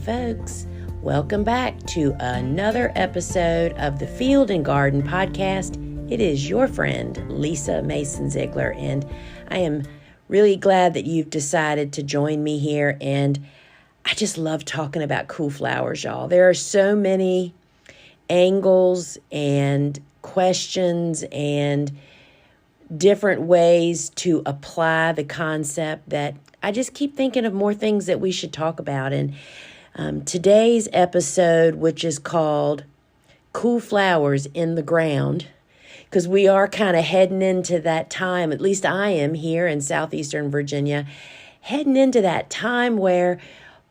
folks. Welcome back to another episode of the Field and Garden Podcast. It is your friend, Lisa Mason Ziegler, and I am really glad that you've decided to join me here. And I just love talking about cool flowers, y'all. There are so many angles and questions and different ways to apply the concept that I just keep thinking of more things that we should talk about. And today's episode, which is called Cool Flowers in the Ground, because we are kind of heading into that time, at least I am here in southeastern Virginia, heading into that time where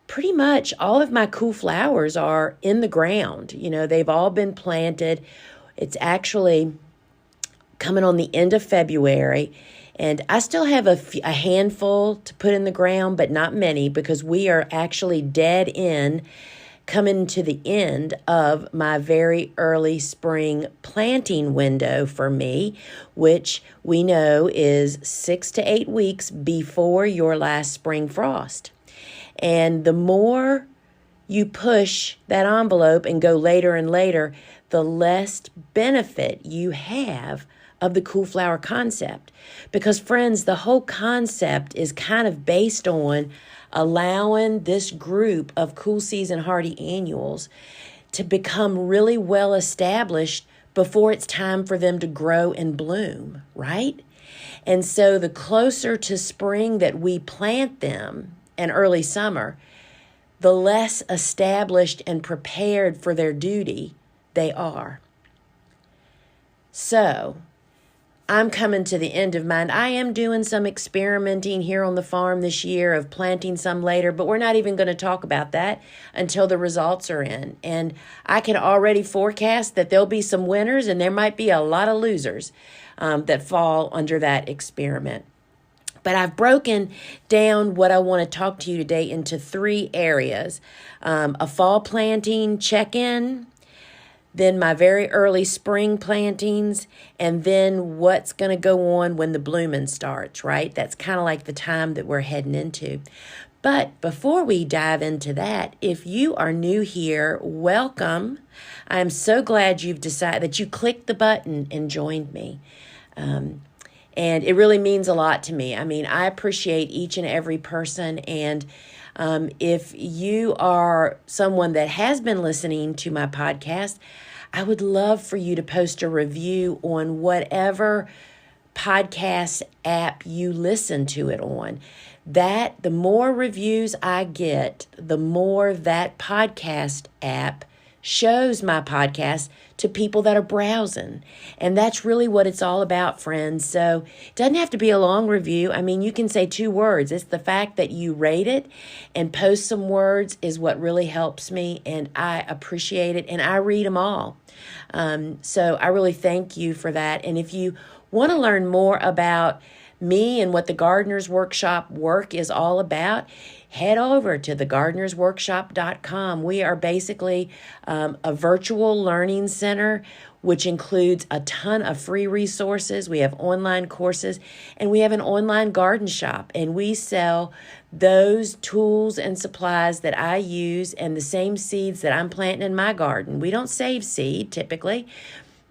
pretty much all of my cool flowers are in the ground. You know, they've all been planted. It's actually coming on the end of February, and I still have a handful to put in the ground, but not many, because we are actually dead in coming to the end of my very early spring planting window for me, which we know is 6 to 8 weeks before your last spring frost. And the more you push that envelope and go later and later, the less benefit you have of the cool flower concept. Because friends, the whole concept is kind of based on allowing this group of cool season hardy annuals to become really well established before it's time for them to grow and bloom, right? And so the closer to spring that we plant them and early summer, the less established and prepared for their duty they are. So I'm coming to the end of mine. I am doing some experimenting here on the farm this year of planting some later, but we're not even going to talk about that until the results are in. And I can already forecast that there'll be some winners and there might be a lot of losers that fall under that experiment. But I've broken down what I want to talk to you today into 3 areas. A fall planting check-in, then my very early spring plantings, and then what's going to go on when the blooming starts, right? That's kind of like the time that we're heading into. But before we dive into that, if you are new here, welcome. I'm so glad you've decided that you clicked the button and joined me. And it really means a lot to me. I mean, I appreciate each and every person. And if you are someone that has been listening to my podcast, I would love for you to post a review on whatever podcast app you listen to it on. That the more reviews I get, the more that podcast app shows my podcast to people that are browsing. And that's really what it's all about, friends. So it doesn't have to be a long review. I mean, you can say 2 words. It's the fact that you rate it and post some words is what really helps me. And I appreciate it. And I read them all. So I really thank you for that. And if you want to learn more about me and what the Gardener's Workshop work is all about, head over to thegardenersworkshop.com. We are basically a virtual learning center, which includes a ton of free resources. We have online courses, and we have an online garden shop, and we sell those tools and supplies that I use and the same seeds that I'm planting in my garden. We don't save seed typically,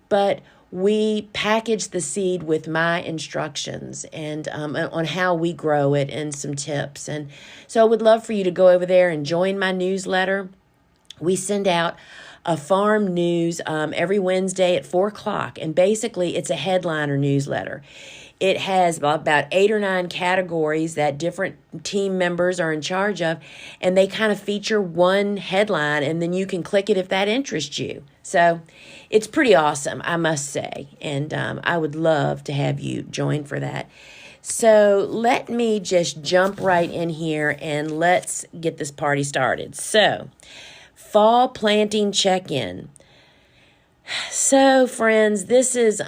but we package the seed with my instructions and on how we grow it and some tips. And so I would love for you to go over there and join my newsletter. We send out a farm news every Wednesday at 4 o'clock. And basically, it's a headliner newsletter. It has about 8 or 9 categories that different team members are in charge of, and they kind of feature one headline, and then you can click it if that interests you. So it's pretty awesome, I must say, and I would love to have you join for that. So let me just jump right in here, and let's get this party started. So, fall planting check-in. So, friends, this is...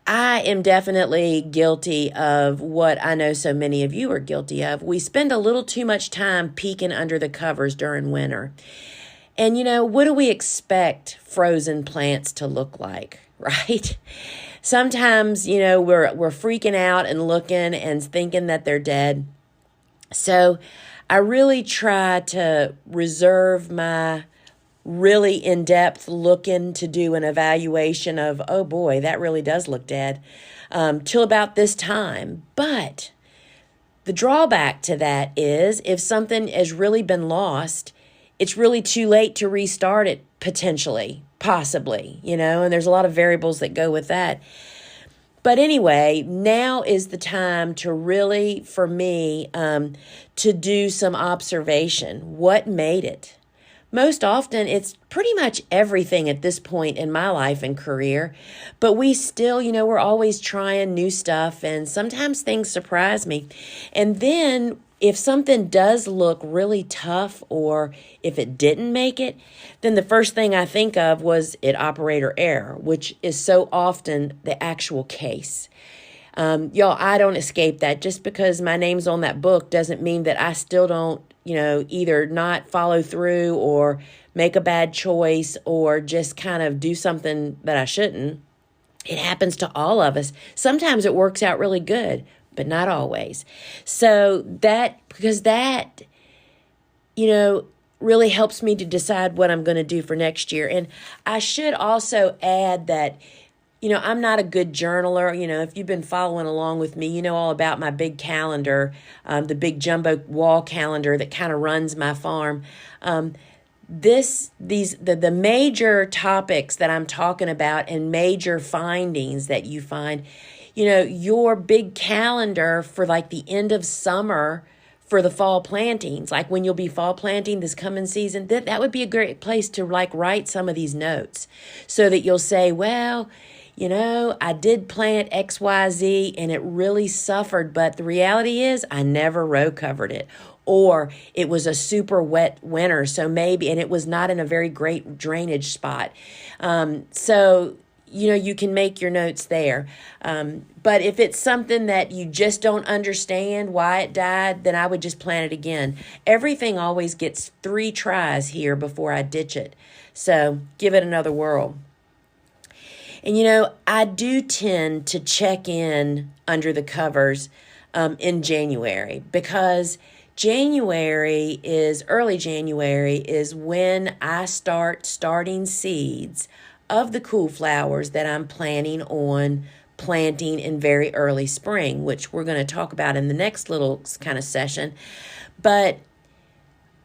I am definitely guilty of what I know so many of you are guilty of. We spend a little too much time peeking under the covers during winter. And, you know, what do we expect frozen plants to look like, right? Sometimes, you know, we're freaking out and looking and thinking that they're dead. So I really try to reserve my really in-depth looking to do an evaluation of, oh boy, that really does look dead, till about this time. But the drawback to that is if something has really been lost, it's really too late to restart it potentially, possibly, and there's a lot of variables that go with that. But anyway, now is the time to really, for me, to do some observation. What made it? Most often, it's pretty much everything at this point in my life and career. But we still, we're always trying new stuff, and sometimes things surprise me. And then if something does look really tough, or if it didn't make it, then the first thing I think of was it operator error, which is so often the actual case. Y'all, I don't escape that. Just because my name's on that book doesn't mean that I still don't, either not follow through or make a bad choice or just kind of do something that I shouldn't. It happens to all of us. Sometimes it works out really good, but not always. So because that, really helps me to decide what I'm going to do for next year. And I should also add that, I'm not a good journaler. If you've been following along with me, you know all about my big calendar, the big jumbo wall calendar that kind of runs my farm. The major topics that I'm talking about and major findings that you find, your big calendar for like the end of summer for the fall plantings, like when you'll be fall planting this coming season, that would be a great place to like write some of these notes so that you'll say, well, I did plant XYZ and it really suffered, but the reality is I never row covered it. Or it was a super wet winter, and it was not in a very great drainage spot. So you can make your notes there. But if it's something that you just don't understand why it died, then I would just plant it again. Everything always gets 3 tries here before I ditch it. So give it another whirl. And I do tend to check in under the covers in January, because early January is when I starting seeds of the cool flowers that I'm planning on planting in very early spring, which we're going to talk about in the next little kind of session. But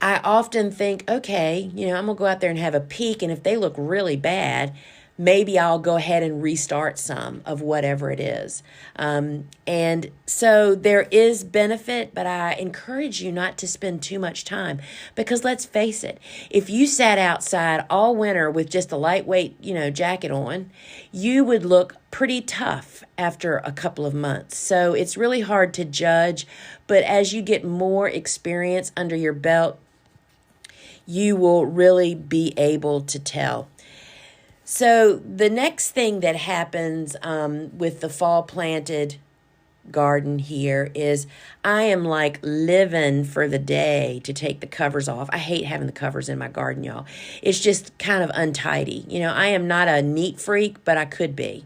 I often think, okay, I'm going to go out there and have a peek, and if they look really bad, maybe I'll go ahead and restart some of whatever it is. And so there is benefit, but I encourage you not to spend too much time, because let's face it, if you sat outside all winter with just a lightweight, jacket on, you would look pretty tough after a couple of months. So it's really hard to judge, but as you get more experience under your belt, you will really be able to tell. So the next thing that happens with the fall planted garden here is I am like living for the day to take the covers off. I hate having the covers in my garden, y'all. It's just kind of untidy. I am not a neat freak, but I could be.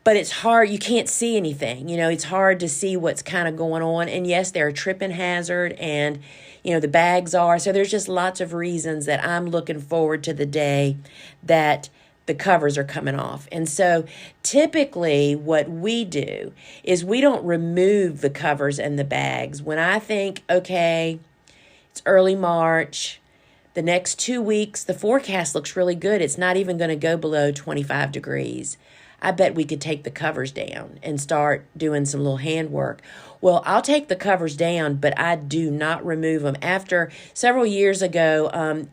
But it's hard. You can't see anything. It's hard to see what's kind of going on. And yes, they're a tripping hazard, and the bags are. So there's just lots of reasons that I'm looking forward to the day that the covers are coming off. And so typically what we do is we don't remove the covers and the bags. When I think, okay, it's early March, the next 2 weeks, the forecast looks really good. It's not even going to go below 25 degrees. I bet we could take the covers down and start doing some little handwork. Well, I'll take the covers down, but I do not remove them. After several years ago,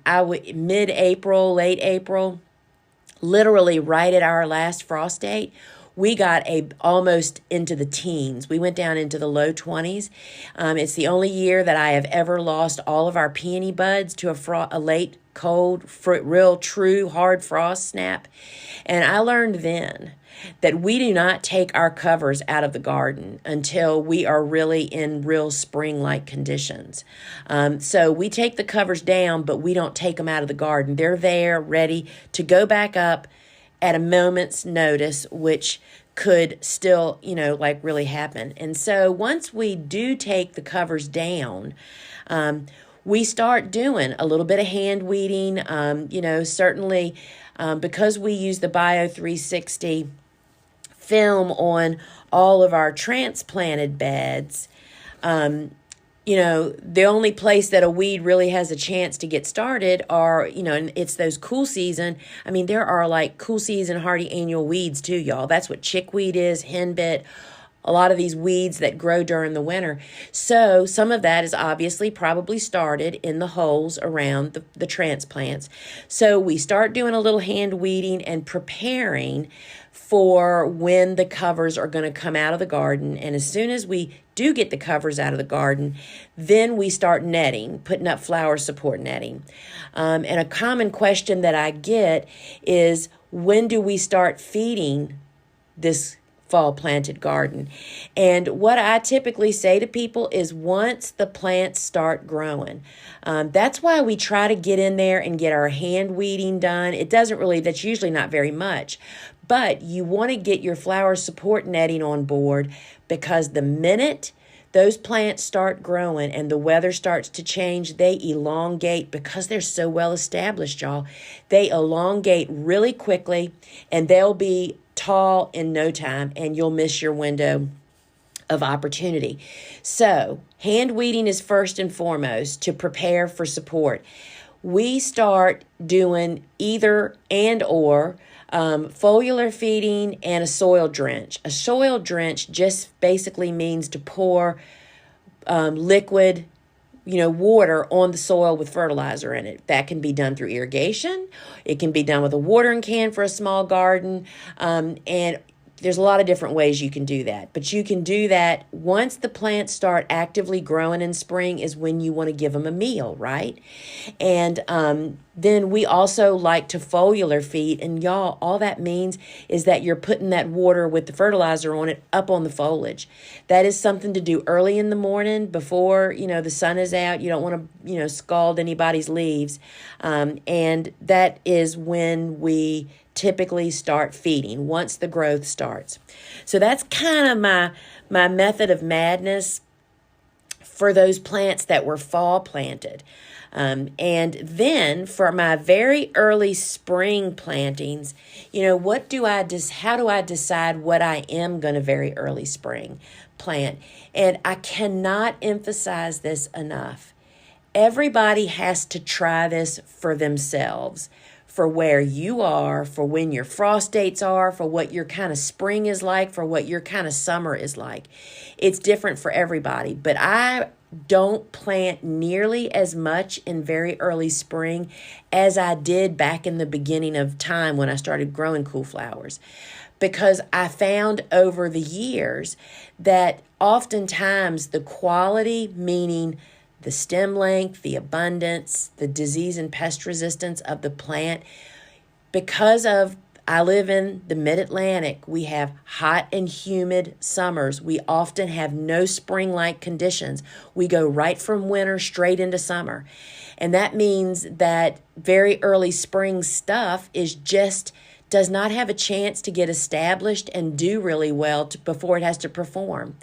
mid-April, late April, literally right at our last frost date, we got almost into the teens. We went down into the low 20s. It's the only year that I have ever lost all of our peony buds to a late cold, real true hard frost snap. And I learned then that we do not take our covers out of the garden until we are really in real spring-like conditions. So we take the covers down, but we don't take them out of the garden. They're there ready to go back up at a moment's notice, which could still, like really happen. And so once we do take the covers down, we start doing a little bit of hand weeding, certainly because we use the Bio 360 film on all of our transplanted beds. The only place that a weed really has a chance to get started are, and it's those cool season. I mean, there are like cool season hardy annual weeds too, y'all. That's what chickweed is, henbit, a lot of these weeds that grow during the winter. So some of that is obviously probably started in the holes around the transplants. So we start doing a little hand weeding and preparing for when the covers are going to come out of the garden. And as soon as we do get the covers out of the garden, then we start netting, putting up flower support netting. And a common question that I get is, when do we start feeding this fall planted garden? And what I typically say to people is once the plants start growing. That's why we try to get in there and get our hand weeding done. That's usually not very much, but you want to get your flower support netting on board, because the minute those plants start growing and the weather starts to change, they elongate because they're so well established, y'all. They elongate really quickly and they'll be tall in no time, and you'll miss your window of opportunity. So hand weeding is first and foremost to prepare for support. We start doing either and or foliar feeding and a soil drench. A soil drench just basically means to pour liquid water on the soil with fertilizer in it. That can be done through irrigation. It can be done with a watering can for a small garden. And there's a lot of different ways you can do that. But you can do that once the plants start actively growing in spring is when you want to give them a meal, right? And then we also like to foliar feed. And y'all, all that means is that you're putting that water with the fertilizer on it up on the foliage. That is something to do early in the morning before, the sun is out. You don't want to, scald anybody's leaves. And that is when we typically start feeding, once the growth starts. So that's kind of my method of madness for those plants that were fall planted. And then for my very early spring plantings, how do I decide what I am going to very early spring plant? And I cannot emphasize this enough. Everybody has to try this for themselves, for where you are, for when your frost dates are, for what your kind of spring is like, for what your kind of summer is like. It's different for everybody, but I don't plant nearly as much in very early spring as I did back in the beginning of time when I started growing cool flowers, because I found over the years that oftentimes the quality, meaning the stem length, the abundance, the disease and pest resistance of the plant, because I live in the mid-Atlantic, we have hot and humid summers. We often have no spring-like conditions. We go right from winter straight into summer. And that means that very early spring stuff does not have a chance to get established and do really well before it has to perform.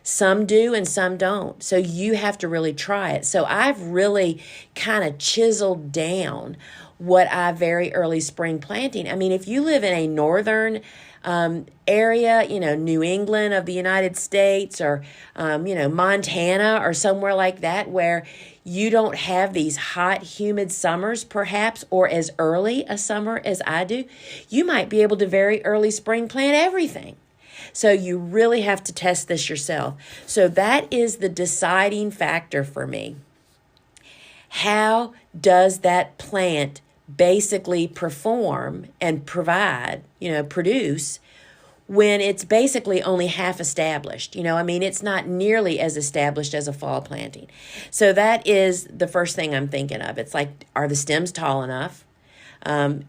Some do and some don't. So you have to really try it. So I've really kind of chiseled down what I very early spring planting. I mean, if you live in a northern area, New England of the United States, or, Montana or somewhere like that, where you don't have these hot, humid summers, perhaps, or as early a summer as I do, you might be able to very early spring plant everything. So you really have to test this yourself. So that is the deciding factor for me. How does that plant basically perform and produce when it's basically only half established? It's not nearly as established as a fall planting. So that is the first thing I'm thinking of. It's like, are the stems tall enough?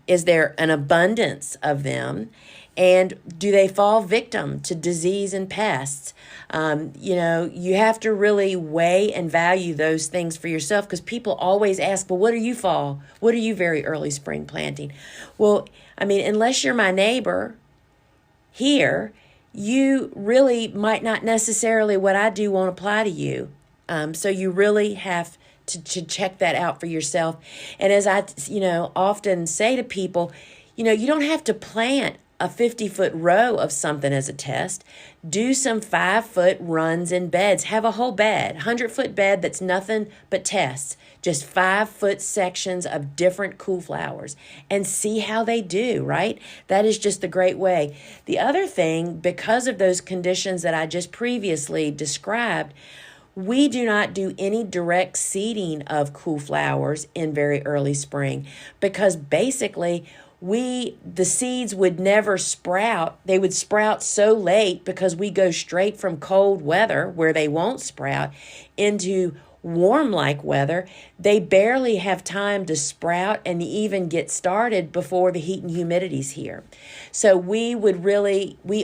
Is there an abundance of them? And do they fall victim to disease and pests? You have to really weigh and value those things for yourself, because people always ask, well, what are you fall? What are you very early spring planting? Well, unless you're my neighbor, here, you really might not necessarily what I do won't apply to you. So you really have to check that out for yourself. And as I, often say to people, you don't have to plant a 50-foot row of something as a test. Do some 5-foot runs in beds. Have a whole bed, 100-foot bed that's nothing but tests. Just 5-foot sections of different cool flowers and see how they do, right? That is just the great way. The other thing, because of those conditions that I just previously described, we do not do any direct seeding of cool flowers in very early spring because basically the seeds would never sprout. They would sprout so late because we go straight from cold weather where they won't sprout into warm-like weather. They barely have time to sprout and even get started before the heat and humidity's here. So we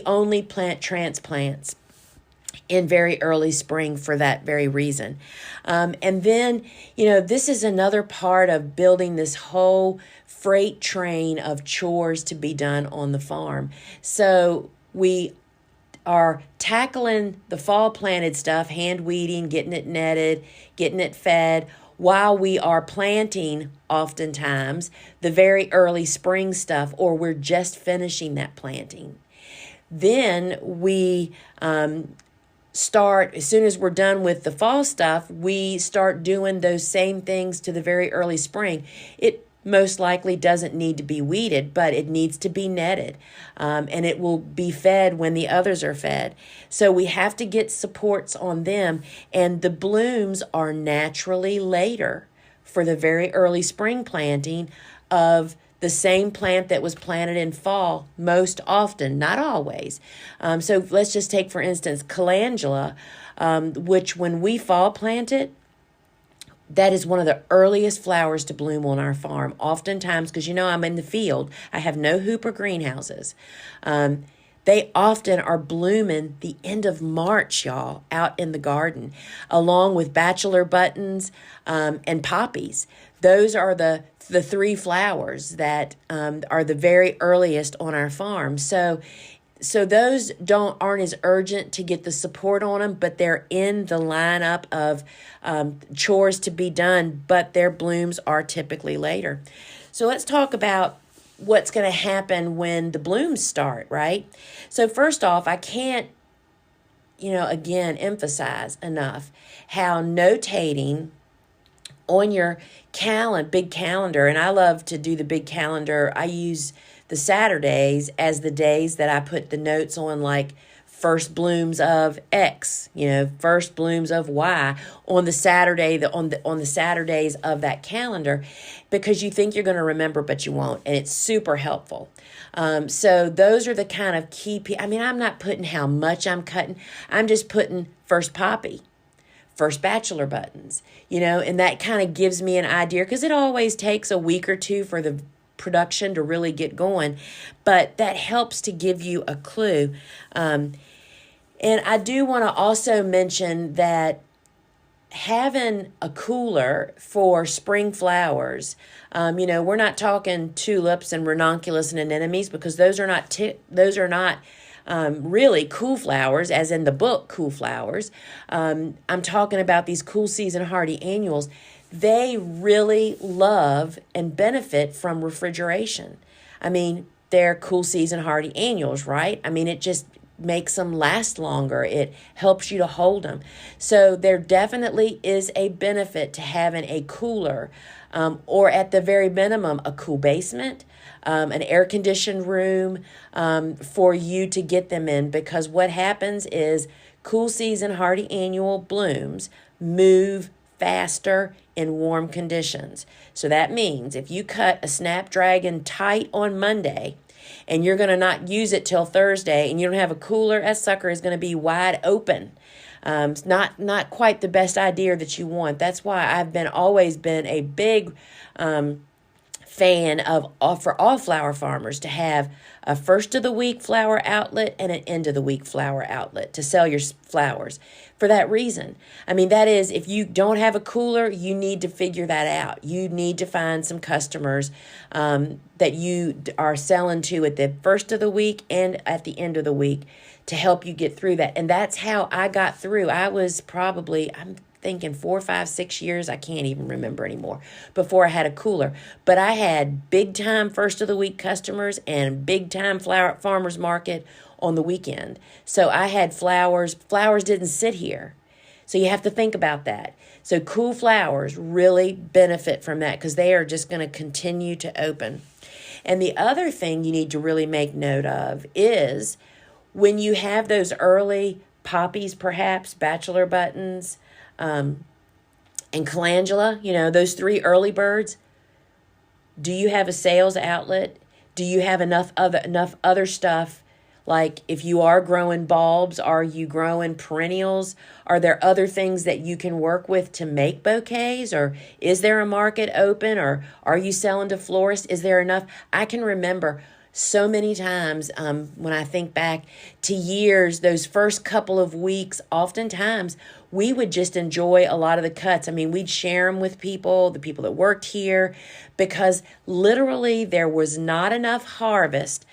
only plant transplants in very early spring for that very reason. And then, this is another part of building this whole freight train of chores to be done on the farm. So we are tackling the fall planted stuff, hand weeding, getting it netted, getting it fed, while we are planting oftentimes the very early spring stuff, or we're just finishing that planting. Then we start, as soon as we're done with the fall stuff, we start doing those same things to the very early spring. It most likely doesn't need to be weeded, but it needs to be netted, and it will be fed when the others are fed. So we have to get supports on them, and the blooms are naturally later for the very early spring planting of the same plant that was planted in fall most often, not always. So let's just take, for instance, calendula, which when we fall plant it, that is one of the earliest flowers to bloom on our farm. Oftentimes, because I'm in the field, I have no hoop or greenhouses. They often are blooming the end of March, y'all, out in the garden, along with bachelor buttons and poppies. Those are the 3 flowers that are the very earliest on our farm. So those aren't as urgent to get the support on them, but they're in the lineup of chores to be done, but their blooms are typically later. So let's talk about what's going to happen when the blooms start, right? So first off, I can't, again, emphasize enough how notating on your big calendar, and I love to do the big calendar. I use the Saturdays as the days that I put the notes on, like first blooms of X, first blooms of Y on the Saturday, on the Saturdays of that calendar, because you think you're going to remember, but you won't, and it's super helpful. So those are the kind of key. I'm not putting how much I'm cutting. I'm just putting first poppy, first bachelor buttons, and that kind of gives me an idea, because it always takes a week or two for the production to really get going, but that helps to give you a clue. And I do want to also mention that having a cooler for spring flowers, we're not talking tulips and ranunculus and anemones, because those are not really cool flowers, as in the book Cool Flowers. I'm talking about these cool season hardy annuals. They really love and benefit from refrigeration. They're cool season hardy annuals, right? It just makes them last longer. It helps you to hold them. So there definitely is a benefit to having a cooler, or at the very minimum, a cool basement, an air-conditioned room for you to get them in, because what happens is cool season hardy annual blooms move faster in warm conditions. So that means if you cut a Snapdragon tight on Monday and you're going to not use it till Thursday and you don't have a cooler, that sucker is going to be wide open. It's not quite the best idea that you want. That's why I've always been a big fan of for all flower farmers to have a first of the week flower outlet and an end of the week flower outlet to sell your flowers for that reason. I mean, that is, if you don't have a cooler, you need to figure that out. You need to find some customers that you are selling to at the first of the week and at the end of the week to help you get through that. And that's how I got through. I was probably, I'm thinking 4, 5, 6 years, I can't even remember anymore, before I had a cooler. But I had big time first of the week customers and big time flower farmers market on the weekend. So I had flowers. Flowers didn't sit here. So you have to think about that. So cool flowers really benefit from that because they are just going to continue to open. And the other thing you need to really make note of is when you have those early poppies, perhaps bachelor buttons, and calendula, those 3 early birds. Do you have a sales outlet? Do you have enough other stuff? Like if you are growing bulbs, are you growing perennials? Are there other things that you can work with to make bouquets? Or is there a market open? Or are you selling to florists? Is there enough? I can remember so many times when I think back to years, those first couple of weeks, oftentimes we would just enjoy a lot of the cuts. I mean, we'd share them with people, the people that worked here, because literally there was not enough harvest.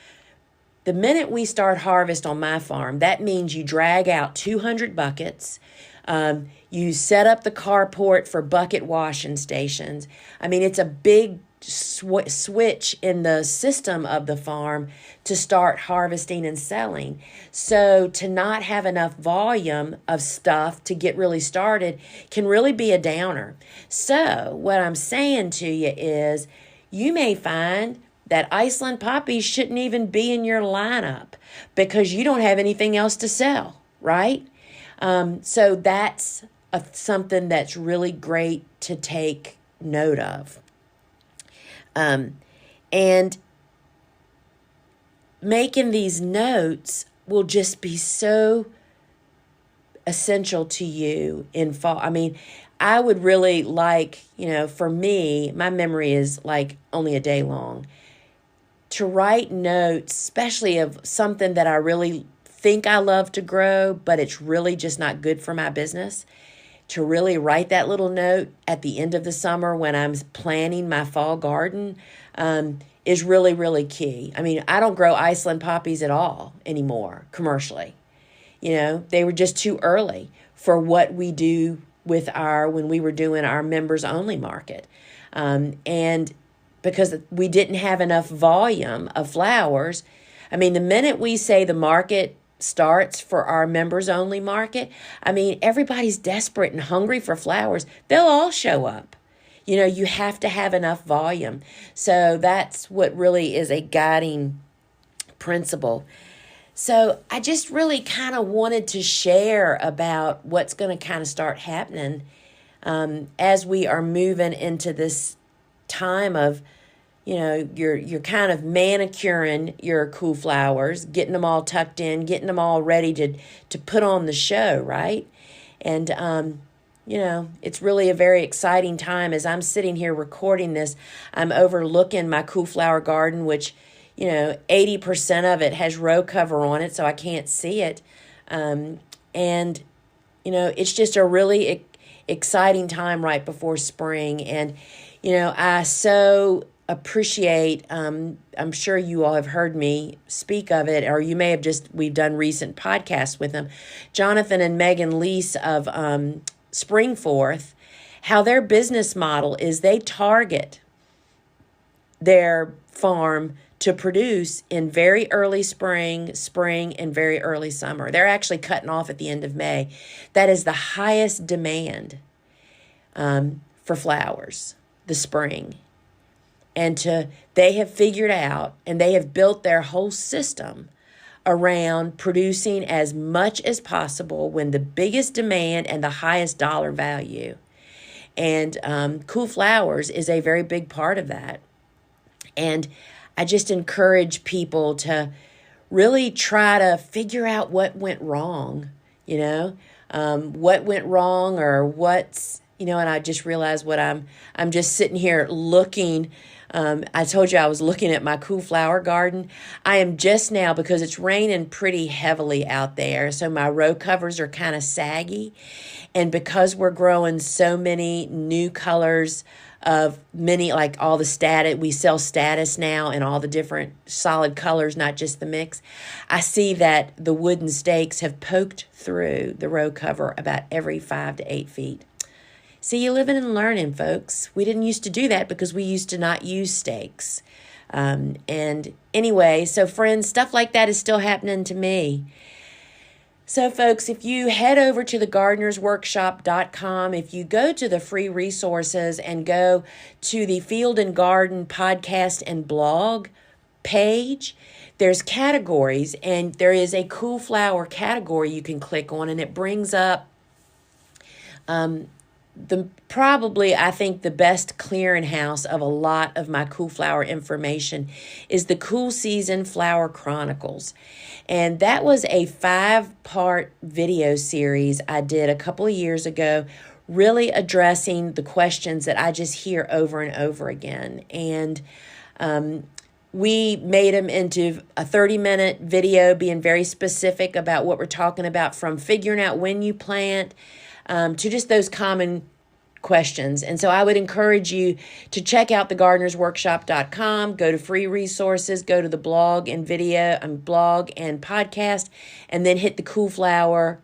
The minute we start harvest on my farm, that means you drag out 200 buckets. You set up the carport for bucket washing stations. I mean, it's a big switch in the system of the farm to start harvesting and selling. So to not have enough volume of stuff to get really started can really be a downer. So what I'm saying to you is you may find that Iceland poppies shouldn't even be in your lineup because you don't have anything else to sell, right? So that's something that's really great to take note of. And making these notes will just be so essential to you in fall. I mean, I would really like, for me, my memory is like only a day long, to write notes, especially of something that I really think I love to grow, but it's really just not good for my business. To really write that little note at the end of the summer when I'm planning my fall garden is really, really key. I mean, I don't grow Iceland poppies at all anymore commercially. They were just too early for what we do with when we were doing our members only market. And because we didn't have enough volume of flowers. I mean, the minute we say the market starts for our members only market, I mean, everybody's desperate and hungry for flowers. They'll all show up. You have to have enough volume. So that's what really is a guiding principle. So I just really kind of wanted to share about what's going to kind of start happening as we are moving into this time of, you're kind of manicuring your cool flowers, getting them all tucked in, getting them all ready to put on the show, right? And, it's really a very exciting time. As I'm sitting here recording this, I'm overlooking my cool flower garden, which, 80% of it has row cover on it, so I can't see it. It's just a really exciting time right before spring. And, I so appreciate, I'm sure you all have heard me speak of it, or you may have we've done recent podcasts with them, Jonathan and Megan Lease of Springforth, how their business model is they target their farm to produce in very early spring, and very early summer. They're actually cutting off at the end of May. That is the highest demand for flowers, the spring. And they have figured out, and they have built their whole system around producing as much as possible when the biggest demand and the highest dollar value. And cool flowers is a very big part of that. And I just encourage people to really try to figure out what went wrong, what went wrong, or what's, And I just realized I'm just sitting here looking. I told you I was looking at my cool flower garden. I am just now, because it's raining pretty heavily out there, so my row covers are kind of saggy. And because we're growing so many new colors of many, like all the status, we sell status now in all the different solid colors, not just the mix. I see that the wooden stakes have poked through the row cover about every 5 to 8 feet. See, you living and learning, folks. We didn't used to do that because we used to not use stakes. And anyway, so friends, stuff like that is still happening to me. So, folks, if you head over to thegardenersworkshop.com, if you go to the free resources and go to the Field and Garden podcast and blog page, there's categories, and there is a cool flower category you can click on, and it brings up I think the best clearinghouse of a lot of my cool flower information is the Cool Season Flower Chronicles. And that was a 5-part video series I did a couple of years ago, really addressing the questions that I just hear over and over again. And we made them into a 30-minute video, being very specific about what we're talking about, from figuring out when you plant to just those common questions. And so I would encourage you to check out thegardenersworkshop.com, go to free resources, go to the blog and podcast, and then hit the cool flower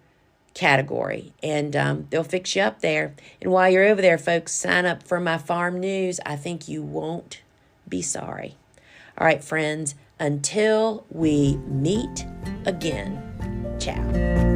category, and they'll fix you up there. And while you're over there, folks, sign up for my farm news. I think you won't be sorry. All right, friends, until we meet again, ciao.